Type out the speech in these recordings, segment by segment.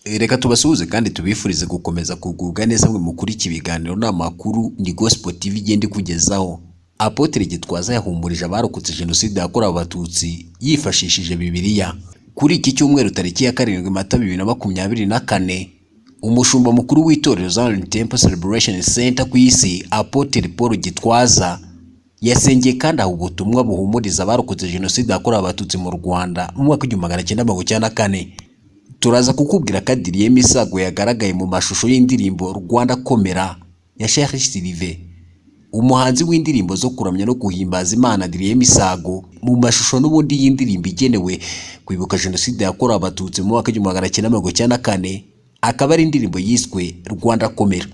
Reka tubasuhuze kandi tubifurize gukomeza kugubwa neza mwe mukuri kibiganiro n'amakuru ni Gospel TV igenda kugezaho. Apotre Gitwaza yahumurije abarokotse Jenoside yakorewe Abatutsi yifashishije Bibiliya. Kuri iki cyumweru tariki ya 7 Mata 2024, umushumba mukuru w'itorero Zion Temple Celebration Center ku isi Apotre Paul Gitwaza yasengeye kandi aho ubutumwa buhumuriza abarokotse Jenoside yakorewe Abatutsi mu Rwanda mu mwaka w'1994. Turaza kukubwira kadiri y'imisago yagaragaye mu mashusho y'indirimbo Rwanda Komera ya Jenoside, umuhanzi w'indirimbo zo kuramya no guhimbaza Imana Adrien Misago mu mashusho n'ubundi y'indirimbo igenewe kwibuka Jenoside yakorewe Abatutsi mu mwaka w'1994, akaba ari indirimbo yiswe Rwanda Komera.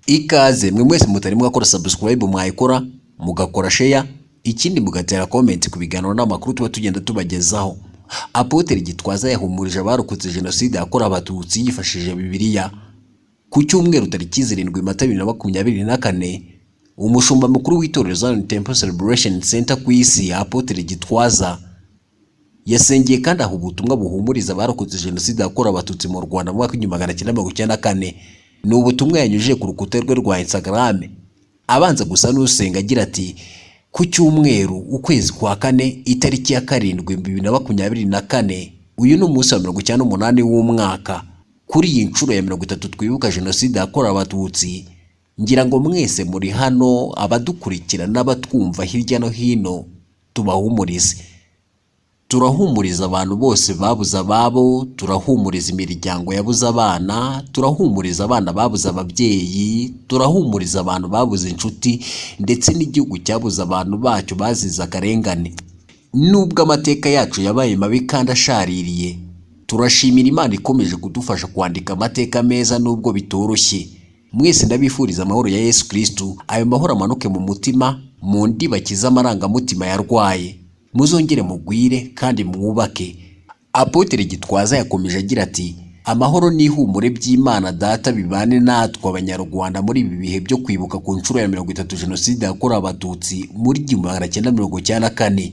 Ikaze mwe mwese mutari mwakora subscribe mwayikora, mugakora share, ikindi mugatera comment ku biganiro n'amakuru tuba tugenda tubagezaho. Apotre Gitwaza yahumurije abarokotse Jenoside yakorewe Abatutsi yifashishije Bibiliya. Ku cyumweru tariki 7 Mata 2024, umushumba mukuru w'itorero Zion Temple Celebration Center ku isi Apotre Gitwaza yasengeye kandi aho ubutumwa buhumuriza abarokotse Jenoside yakorewe Abatutsi mu Rwanda mu mwaka w'1994. Ni ubutumwa yanyujije ku rukuta rwe rwa Instagram, abanza gusa n'usenga agira ati: ku cyumweru ukwezi kwa 4 itariki ya 7 2024, uyu ni umunsi wa 98 w'umwaka. Kuri iyi nshuro ya 30 twibuka Jenoside yakorewe Abatutsi, ngira ngo mwese muri hano abadukurikira n'abatwumva hirya no hino tubahumurize. Turahumuriza abantu bose babuze ababo, turahumuriza imiryango yabuze abana, turahumuriza abana babuze ababyeyi, turahumuriza abantu babuze inshuti ndetse n'igihugu cyabuze abantu bacyo bazize akarengane. Nubwo amateka yacu yabaye mabi kandi ashaririye, turashimira Imana ikomeje kudufasha kwandika amateka meza nubwo bitoroshye. Mwese ndabifuriza amahoro ya Yesu Kristo, ayo mahoro amanuke mu mutima, mu ndiba kiza amarangamutima yarwaye. Muzongere mugwire kandi mwubake. Apotre Gitwaza yakomeje agira ati: amahoro n'ihumure by'Imana Data bibane natwe Abanyarwanda muri ibi bihe byo kwibuka ku nshuro ya 30 Jenoside yakorewe Abatutsi muri 1994.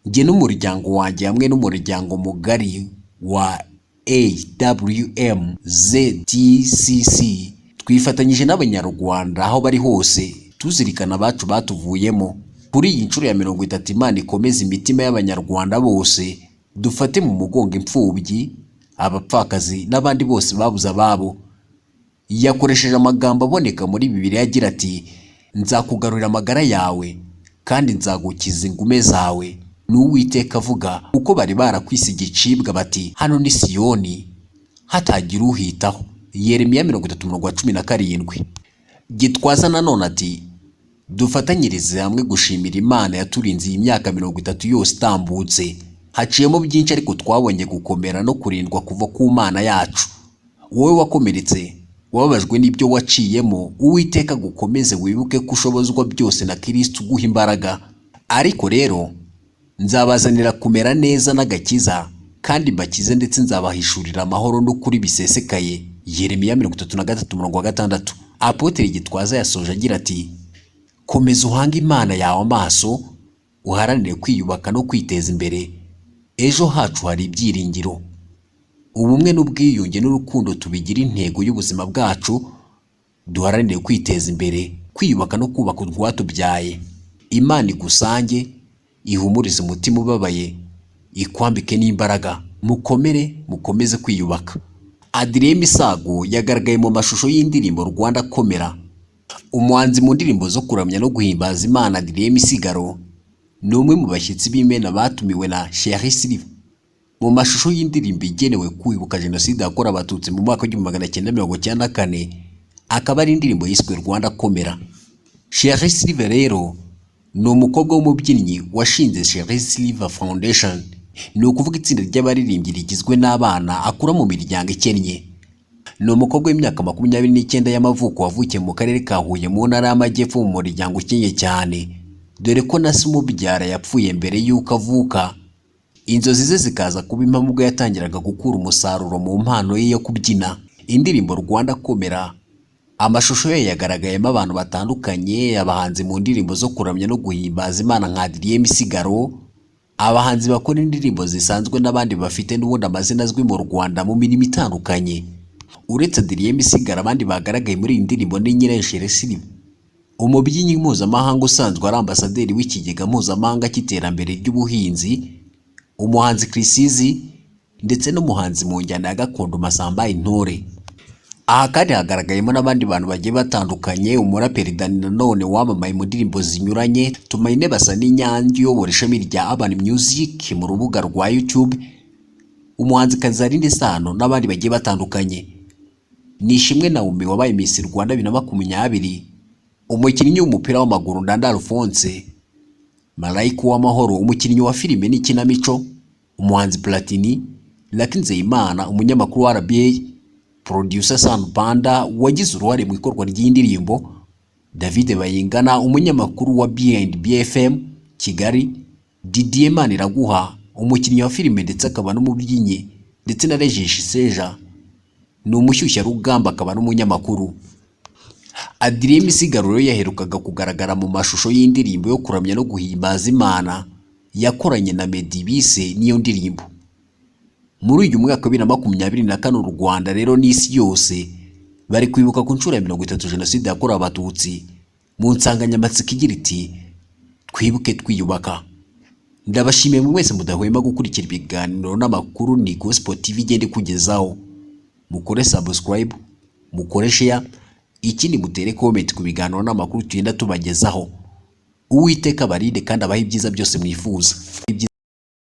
Nge n'umuryango wanjye hamwe n'umuryango mugari wa AWMZTCC twifatanyije n'Abanyarwanda aho bari hose tuzirikana abacu batuvuyemo. Kuri iyi nshuro ya 30 Imana ikomeza imitima y'Abanyarwanda bose, dufate mu mugongo imfubyi, abapfakazi n'abandi bose babuze ababo. Yakoresheje amagambo aboneka muri Bibiliya agira ati: nzakugarurira amagara yawe kandi nzagukiza ingume zawe. N'Uwiteka avuga uko bari barakwise igicibwa bati hano ni Siyoni hatagira uhitaho. Yeremiya 30:17. Gitwaza nanone ati: dufatanyirize hamwe gushimira Imana yaturinze iyi myaka 30 yose itambutse. Haciyemo byinshi ariko twabonye gukomera no kurindwa kuva ku Mana yacu. Wowe wakomeretse, wababajwe n'ibyo waciyemo, Uwiteka gukomeze wibuke ko ushobozwa byose na Kristo guha imbaraga. Ariko rero nzabazanira kumera neza n'agakiza kandi bakize ndetse nzabahishurira amahoro n'ukuri bisesekaye. Yeremiya 33:6. Apotre Gitwaza yasoje agira ati: komeza uhanga Imana yawe amaso, uharanire kwiyubaka no kwiteza imbere. Ejo hacu hari ibyiringiro. Ubumwe n'ubwiyunge n'urukundo tubigira intego y'ubuzima bwacu, duharanire kwiteza imbere, kwiyubaka no kubaka urwatubyaye. Imana igusange, ihumurize umutima ubabaye, ikwambike n'imbaraga. Mukomere, mukomeze kwiyubaka. Adrien Misago yagaragaye mu mashusho y'indirimbo Rwanda Komera. Umuhanzi mu ndirimbo zo kuramya no guhimbaza Imana Adrien Misigaro ni umwe mu bashyitsi b'Imena batumiwe na Jenoside mu mashusho y'indirimbo igenewe kwibuka Jenoside yakorewe Abatutsi mu mwaka w'1994, akaba ari indirimbo yiswe Rwanda Komera. Jenoside rero ni umukobwa w'umubyinnyi washinze Jenoside Foundation, ni ukuvuga itsinda ry'abaririmbyi rigizwe n'abana akura mu miryango ikennye. Ni umukobwa w'imyaka 29 y'amavuko wavukiye mu karere ka Huye mu ntara y'Amajyepfo mu muryango ukennye cyane, dore ko na se umubyara yapfuye mbere y'uko avuka. Inzozi ze zikaza kuba impamo ubwo yatangiraga gukura umusaruro mu mpano ye yo kubyina. Indirimbo Rwanda Komera, amashusho ye yagaragayemo abantu batandukanye, abahanzi mu ndirimbo zo kuramya no guhimbaza Imana nka Adrien Misigaro, abahanzi bakora indirimbo zisanzwe n'abandi bafite n'ubundi amazina azwi mu Rwanda mu mirimo itandukanye. Uretse Adrien Misigaro, abandi bagaragaye muri iyi ndirimbo ni Jenoside, umubyinnyi mpuzamahanga usanzwe ari ambasaderi w'ikigega mpuzamahanga cy'iterambere ry'ubuhinzi, umuhanzi Krisizi ndetse n'umuhanzi mu njyana ya gakondo Masamba Intore. Aha kandi hagaragayemo n'abandi bantu bagiye batandukanye, umuraperi Dani nanone wamamaye mu ndirimbo zinyuranye, Tumaine basa n'Inyange uyobora ishami rya Urban Music mu rubuga rwa YouTube, umuhanzi Kazarinde Sano n'abandi bagiye batandukanye. Nishimwe Naomi wabaye Miss Rwanda 2020, umukinnyi w'umupira w'amaguru Ndanda Alphonse, Malayika w'amahoro umukinnyi wa filime n'ikinamico, umuhanzi Platini, Lucky Nzeyimana umunyamakuru wa RBA, producer San Panda wagize uruhare mu ikorwa ry'indirimbo, David Bayingana umunyamakuru wa BFM Kigali, Didier Maniraguha umukinnyi wa filime ndetse akaba n'umubyinnyi, ndetse na Regis Seja ni umushyushya rugamba akaba n'umunyamakuru. Adrien Misigaro yaherukaga kugaragara mu mashusho y'indirimbo yo kuramya no guhimbaza Imana yakoranye na Meddy bise niyo ndirimbo. Muri uyu mwaka wa 2024 u Rwanda rero n'isi yose bari kwibuka ku nshuro ya 30 Jenoside yakorewe Abatutsi mu nsanganyamatsiko igira iti twibuke twiyubaka. Ndabashimiye mwese mudahwema gukurikira ibiganiro n'amakuru ni Gospel TV igende kugezaho. Mukore subscribe, mukore share, ikindi mutere comment ku biganiro n'amakuru tugenda tubagezaho. Uwiteka barinde kandi abahe ibyiza byose mwifuza.